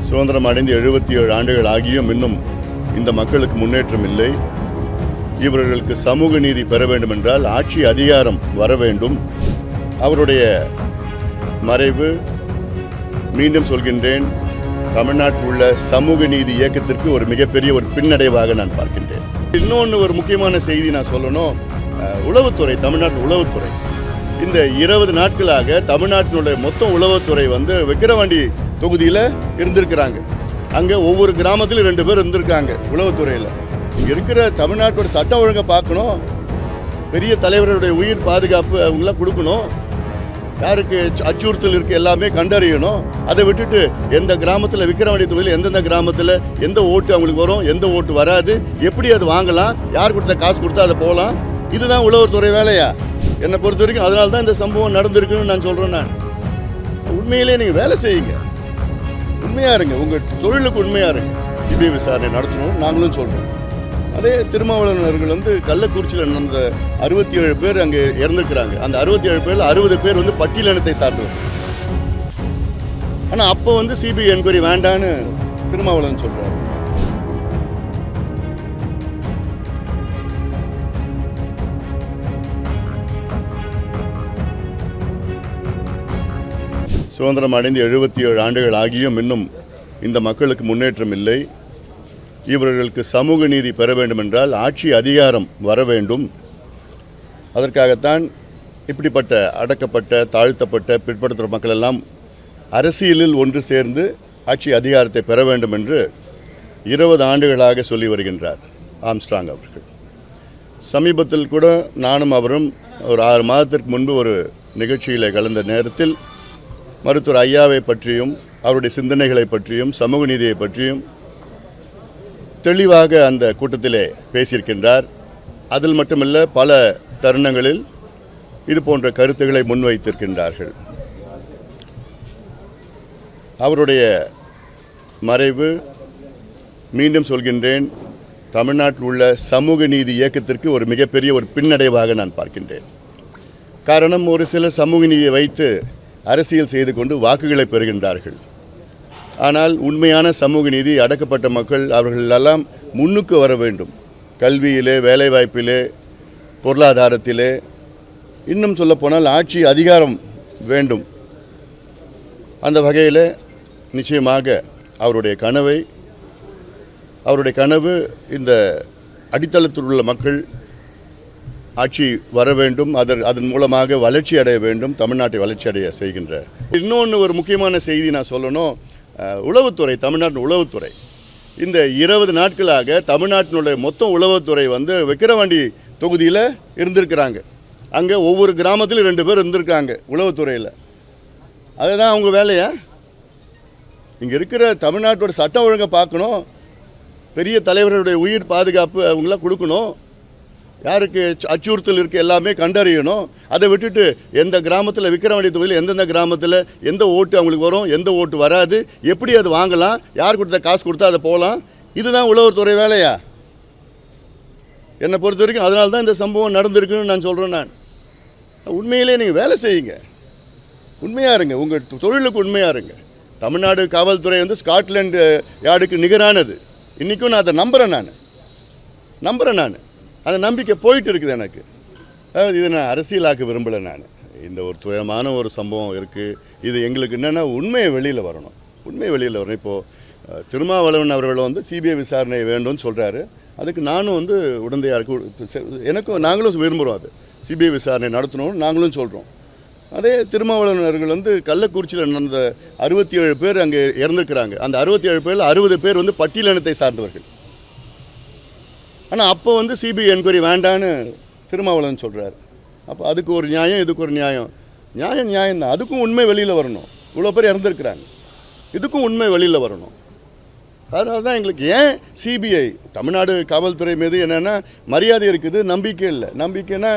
சுதந்திரம் அடைந்து 77 ஆண்டுகள் ஆகியும் இன்னும் இந்த மக்களுக்கு முன்னேற்றம் இல்லை. இவர்களுக்கு சமூக நீதி பெற வேண்டும் என்றால் ஆட்சி அதிகாரம் வர வேண்டும். அவருடைய மறைவு, மீண்டும் சொல்கின்றேன், தமிழ்நாட்டில் உள்ள சமூக நீதி இயக்கத்திற்கு ஒரு மிகப்பெரிய ஒரு பின்னடைவாக நான் பார்க்கின்றேன். இன்னொன்று ஒரு முக்கியமான செய்தி நான் சொல்லணும். உளவுத்துறை, தமிழ்நாட்டு உளவுத்துறை இந்த 20 நாட்களாக தமிழ்நாட்டினுடைய மொத்த உளவுத்துறை விக்கிரவாண்டி தொகுதியில் இருந்திருக்கிறாங்க. அங்கே ஒவ்வொரு கிராமத்திலும் 2 பேர் இருந்திருக்காங்க உளவுத்துறையில். இங்கே இருக்கிற தமிழ்நாட்டோட சட்டம் ஒழுங்கை பார்க்கணும், பெரிய தலைவர்களுடைய உயிர் பாதுகாப்பு அவங்களாம் கொடுக்கணும், யாருக்கு அச்சுறுத்தல் இருக்குது எல்லாமே கண்டறியணும். அதை விட்டுட்டு எந்த கிராமத்தில் விக்கிரவாண்டி தொகுதியில் எந்தெந்த கிராமத்தில் எந்த ஓட்டு அவங்களுக்கு வரும், எந்த ஓட்டு வராது, எப்படி அது வாங்கலாம், யார் கொடுத்த காசு கொடுத்தா அதை போகலாம், இதுதான் உளவுத்துறை வேலையா? என்னை பொறுத்த வரைக்கும் அதனால தான் இந்த சம்பவம் நடந்திருக்குன்னு நான் சொல்கிறேன். நான் உண்மையிலே நீங்கள் வேலை செய்யுங்க, உண்மையாக இருங்க, உங்கள் தொழிலுக்கு உண்மையாக இருங்க. சிபிஐ விசாரணை நடத்தணும் நாங்களும் சொல்கிறோம். அதே திருமாவளவர்கள் கள்ளக்குறிச்சியில் நடந்த 67 பேர் அங்கே இறந்துருக்கிறாங்க. அந்த 67 பேரில் 60 பேர் பட்டியலினத்தை சார்ந்தவர். ஆனால் அப்போ சிபிஐ என்கொயரி வேண்டான்னு திருமாவளவன் சொல்கிறார். சுதந்திரம் அடைந்து 77 ஆண்டுகள் ஆகியும் இன்னும் இந்த மக்களுக்கு முன்னேற்றம் இல்லை. இவர்களுக்கு சமூக நீதி பெற வேண்டும் என்றால் ஆட்சி அதிகாரம் வர வேண்டும். அதற்காகத்தான் இப்படிப்பட்ட அடக்கப்பட்ட, தாழ்த்தப்பட்ட, பிற்படுத்துகிற மக்கள் எல்லாம் அரசியலில் ஒன்று சேர்ந்து ஆட்சி அதிகாரத்தை பெற வேண்டும் என்று 20 ஆண்டுகளாக சொல்லி வருகின்றார் ஆம்ஸ்ட்ராங் அவர்கள். சமீபத்தில் கூட நானும் அவரும் ஒரு 6 மாதத்திற்கு முன்பு ஒரு நிகழ்ச்சியில் கலந்த நேரத்தில் மருத்துவர் ஐயாவை பற்றியும் அவருடைய சிந்தனைகளை பற்றியும் சமூக நீதியை பற்றியும் தெளிவாக அந்த கூட்டத்திலே பேசியிருக்கின்றார். அதில் மட்டுமல்ல, பல தருணங்களில் இது போன்ற கருத்துக்களை முன்வைத்திருக்கின்றார்கள். அவருடைய மறைவு, மீண்டும் சொல்கின்றேன், தமிழ்நாட்டில் உள்ள சமூக நீதி இயக்கத்திற்கு ஒரு மிகப்பெரிய ஒரு பின்னடைவாக நான் பார்க்கின்றேன். காரணம், ஒரு சில சமூக நீதியை வைத்து அரசியல் செய்து கொண்டு வாக்குகளை பெறுகின்றார்கள். ஆனால் உண்மையான சமூக நீதி, அடக்கப்பட்ட மக்கள் அவர்கள் எல்லாம் முன்னுக்கு வர வேண்டும். கல்வியிலே, வேலைவாய்ப்பிலே, பொருளாதாரத்திலே, இன்னும் சொல்லப்போனால் ஆட்சி அதிகாரம் வேண்டும். அந்த வகையில் நிச்சயமாக அவருடைய கனவு இந்த அடித்தளத்தில் உள்ள மக்கள் ஆட்சி வர வேண்டும், அதன் மூலமாக வளர்ச்சி அடைய வேண்டும், தமிழ்நாட்டை வளர்ச்சி அடைய செய்கின்ற. இன்னொன்று ஒரு முக்கியமான செய்தி நான் சொல்லணும். உளவுத்துறை, தமிழ்நாட்டு உளவுத்துறை இந்த 20 நாட்களாக தமிழ்நாட்டினுடைய மொத்த உளவுத்துறை விக்கிரவாண்டி தொகுதியில் இருந்திருக்கிறாங்க. அங்கே ஒவ்வொரு கிராமத்திலும் 2 பேர் இருந்திருக்காங்க உளவுத்துறையில். அதுதான் அவங்க வேலையா? இங்கே இருக்கிற தமிழ்நாட்டோட சட்டம் ஒழுங்கை பார்க்கணும், பெரிய தலைவர்களுடைய உயிர் பாதுகாப்பு அவங்களாம் கொடுக்கணும், யாருக்கு அச்சுறுத்தல் இருக்குது எல்லாமே கண்டறியணும். அதை விட்டுட்டு எந்த கிராமத்தில் விக்கிரவாண்டி தொகுதியில் எந்தெந்த கிராமத்தில் எந்த ஓட்டு அவங்களுக்கு வரும், எந்த ஓட்டு வராது, எப்படி அது வாங்கலாம், யார் கொடுத்த காசு கொடுத்தா அதை போகலாம், இதுதான் உளவுத்துறை வேலையா? என்னை பொறுத்த வரைக்கும் அதனால தான் இந்த சம்பவம் நடந்திருக்குன்னு நான் சொல்கிறேன். நான் உண்மையிலே நீங்கள் வேலை செய்யுங்க, உண்மையாக இருங்க, உங்கள் தொழிலுக்கு உண்மையாக இருங்க. தமிழ்நாடு காவல்துறை ஸ்காட்லாண்டு யார்டுக்கு நிகரானது. இன்றைக்கும் நான் அதை நம்புகிறேன். நான் அந்த நம்பிக்கை போயிட்டு இருக்குது எனக்கு. அதாவது இதை நான் அரசியலாக்க விரும்பலை. நான் இந்த ஒரு துயரமான ஒரு சம்பவம் இருக்குது. இது எங்களுக்கு என்னென்னா உண்மையை வெளியில் வரணும். இப்போது திருமாவளவன் அவர்கள் சிபிஐ விசாரணை வேண்டும்னு சொல்கிறாரு. அதுக்கு நானும் உடந்தையாக இருக்கு, நாங்களும் விரும்புகிறோம். அது சிபிஐ விசாரணை நடத்தணும்னு நாங்களும் சொல்கிறோம். அதே திருமாவளவன் அவர்கள் கள்ளக்குறிச்சியில் நடந்த 67 பேர் அங்கே இறந்துருக்கிறாங்க. அந்த 67 பேரில் 60 பேர் பட்டியலினத்தை சார்ந்தவர்கள். ஆனால் அப்போ சிபிஐ என்கொயரி வேண்டான்னு திருமாவளவன் சொல்கிறார். அப்போ அதுக்கு ஒரு நியாயம், இதுக்கு ஒரு நியாயம் தான். அதுக்கும் உண்மை வெளியில் வரணும். இவ்வளோ பேர் இறந்துருக்கிறாங்க, இதுக்கும் உண்மை வெளியில் வரணும். அதனால தான் எங்களுக்கு ஏன் சிபிஐ, தமிழ்நாடு காவல்துறை மீது என்னென்னா மரியாதை இருக்குது, நம்பிக்கை இல்லை. நம்பிக்கைன்னா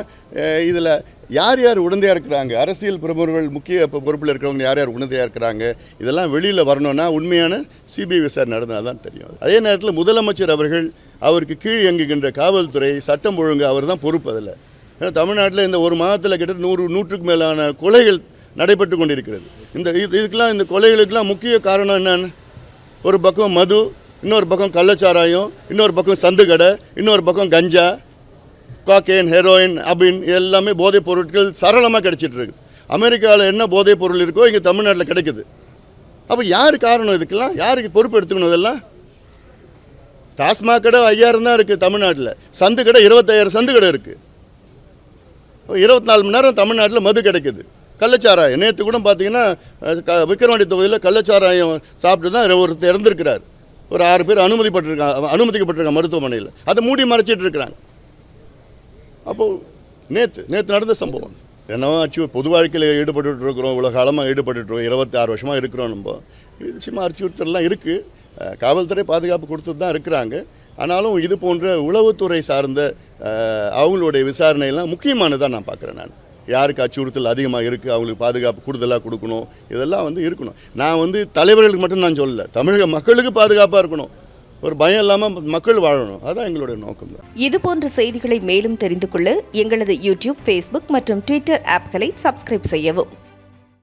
இதில் யார் யார் உடந்தையாக இருக்கிறாங்க, அரசியல் பிரமுகர்கள் முக்கிய பொறுப்பில் இருக்கிறவங்க யார் யார் உடந்தையாக இருக்கிறாங்க, இதெல்லாம் வெளியில் வரணும்னா உண்மையான சிபிஐ விசாரணை நடந்தால் தான் தெரியும். அதே நேரத்தில் முதலமைச்சர் அவர்கள், அவருக்கு கீழ் இயங்குகின்ற காவல்துறை, சட்டம் ஒழுங்கு அவர் தான் பொறுப்பு. அதில் ஏன்னா தமிழ்நாட்டில் இந்த ஒரு மாதத்தில் கிட்டத்தட்ட 100க்கு மேலான கொலைகள் நடைபெற்று கொண்டிருக்கிறது. இதுக்கெல்லாம், இந்த கொலைகளுக்கெல்லாம் முக்கிய காரணம் என்னன்னு ஒரு பக்கம் மது, இன்னொரு பக்கம் கள்ளச்சாராயம், இன்னொரு பக்கம் சந்துக்கடை, இன்னொரு பக்கம் கஞ்சா, காக்கேன், ஹெரோயின், அபின் எல்லாமே போதைப் பொருட்கள் சரளமாக கிடைச்சிட்டு இருக்கு. அமெரிக்காவில் என்ன போதைப் பொருள் இருக்கோ இங்கே தமிழ்நாட்டில் கிடைக்குது. அப்போ யார் காரணம் இதுக்கெல்லாம்? யாருக்கு பொறுப்பு எடுத்துக்கணும்? இதெல்லாம் டாஸ்மாக் கடை 5000 தான் இருக்குது தமிழ்நாட்டில். சந்து கடை 25,000 சந்து கடை இருக்குது. 24 மணி நேரம் தமிழ்நாட்டில் மது கிடைக்குது. கள்ளச்சாராயம் நேற்று கூட பார்த்தீங்கன்னா விக்கிரவாண்டி தொகுதியில் கள்ளச்சாராயம் சாப்பிட்டு தான் ஒருத்தர் இறந்துருக்கிறார். ஒரு 6 பேர் அனுமதிக்கப்பட்டிருக்காங்க மருத்துவமனையில். அதை மூடி மறைச்சிட்டு இருக்கிறாங்க. அப்போது நேற்று நடந்த சம்பவம் என்னவோ பொது வாழ்க்கையில் ஈடுபட்டு இருக்கிறோம், இவ்வளோ காலமாக ஈடுபட்டுருக்கோம், 26 வருஷமாக இருக்கிறோம். நம்ம நிச்சயமாக அச்சுறுத்தலாம் இருக்குது. காவல்துறை பாதுகாப்பு கொடுத்துட்டு தான் இருக்கிறாங்க. ஆனாலும் இது போன்ற உளவுத்துறை சார்ந்த அவங்களுடைய விசாரணையெல்லாம் முக்கியமானதாக நான் பார்க்குறேன். நான் யாருக்கு அச்சுறுத்தல் அதிகமாக இருக்குது, அவங்களுக்கு பாதுகாப்பு கூடுதலாக கொடுக்கணும், இதெல்லாம் இருக்கணும். நான் தலைவர்களுக்கு மட்டும் நான் சொல்லலை, தமிழக மக்களுக்கு பாதுகாப்பாக இருக்கணும், ஒரு பயம் இல்லாமல் மக்கள் வாழணும். அதான் எங்களுடைய நோக்கம் தான். இது போன்ற செய்திகளை மேலும் தெரிந்து கொள்ள எங்களது யூடியூப், ஃபேஸ்புக் மற்றும் ட்விட்டர் ஆப்களை சப்ஸ்கிரைப் செய்யவும்.